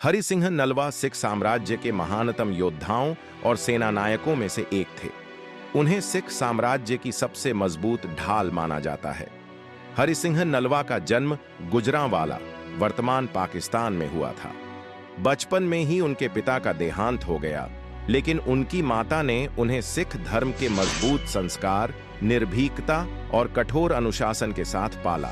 हरि सिंह नलवा सिख साम्राज्य के महानतम योद्धाओं और सेना नायकों में से एक थे। उन्हें सिख साम्राज्य की सबसे मजबूत ढाल माना जाता है। हरि सिंह नलवा का जन्म गुजरांवाला, वर्तमान पाकिस्तान में हुआ था। बचपन में ही उनके पिता का देहांत हो गया, लेकिन उनकी माता ने उन्हें सिख धर्म के मजबूत संस्कार, निर्भीकता और कठोर अनुशासन के साथ पाला।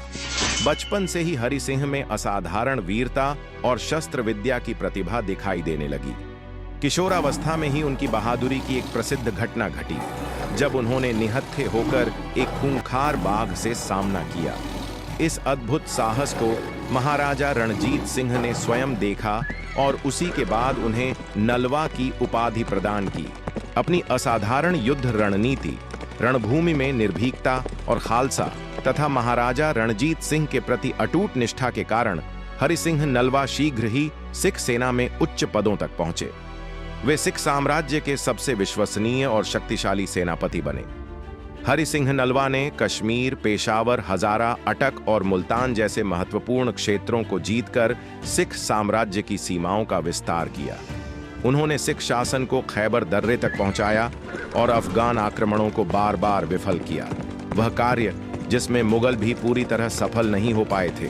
बचपन से ही हरि सिंह में असाधारण वीरता और शस्त्र विद्या की प्रतिभा दिखाई देने लगी। किशोरावस्था में ही उनकी बहादुरी की एक प्रसिद्ध घटना घटी, जब उन्होंने निहत्थे होकर एक खूंखार बाघ से सामना किया। इस अद्भुत साहस को महाराजा रणजीत सिंह ने स्वयं देखा और उसी के बाद उन्हें नलवा की उपाधि प्रदान की। अपनी असाधारण युद्ध रणनीति, रणभूमि में निर्भीकता और खालसा तथा महाराजा रणजीत सिंह के प्रति अटूट निष्ठा के कारण हरि सिंह नलवा शीघ्र ही सिख सेना में उच्च पदों तक पहुंचे। वे सिख साम्राज्य के सबसे विश्वसनीय और शक्तिशाली सेनापति बने। हरि सिंह नलवा ने कश्मीर, पेशावर, हजारा, अटक और मुल्तान जैसे महत्वपूर्ण क्षेत्रों को जीतकर सिख साम्राज्य की सीमाओं का विस्तार किया। उन्होंने सिख शासन को खैबर दर्रे तक पहुंचाया और अफगान आक्रमणों को बार बार विफल किया, वह कार्य जिसमें मुगल भी पूरी तरह सफल नहीं हो पाए थे।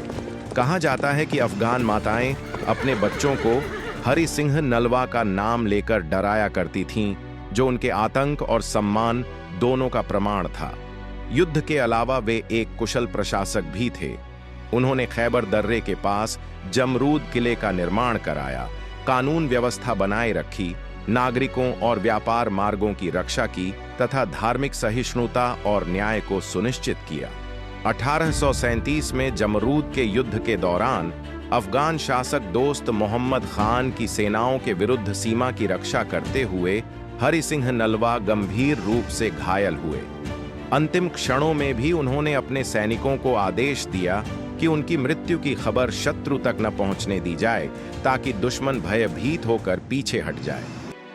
कहा जाता है कि अफगान माताएं अपने बच्चों को हरि सिंह नलवा का नाम लेकर डराया करती थीं, जो उनके आतंक और सम्मान दोनों का प्रमाण था। युद्ध के अलावा वे एक कुशल प्रशासक भी थे। उन्होंने खैबर दर्रे के पास जमरूद किले का निर्माण कराया, कानून व्यवस्था बनाए रखी, नागरिकों और व्यापार मार्गों की रक्षा की तथा धार्मिक सहिष्णुता और न्याय को सुनिश्चित किया। 1837 में जमरूद के युद्ध के दौरान अफगान शासक दोस्त मोहम्मद खान की सेनाओं के विरुद्ध सीमा की रक्षा करते हुए हरि सिंह नलवा गंभीर रूप से घायल हुए। अंतिम क्षणों में भी उन्होंने अपने सैनिकों को आदेश दिया कि उनकी मृत्यु की खबर शत्रु तक न पहुंचने दी जाए, ताकि दुश्मन भयभीत होकर पीछे हट जाए।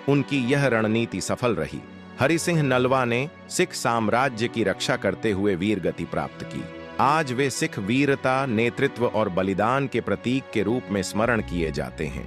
उनकी यह रणनीति सफल रही। हरि सिंह नलवा ने सिख साम्राज्य की रक्षा करते हुए वीरगति प्राप्त की। आज वे सिख वीरता, नेतृत्व और बलिदान के प्रतीक के रूप में स्मरण किए जाते हैं।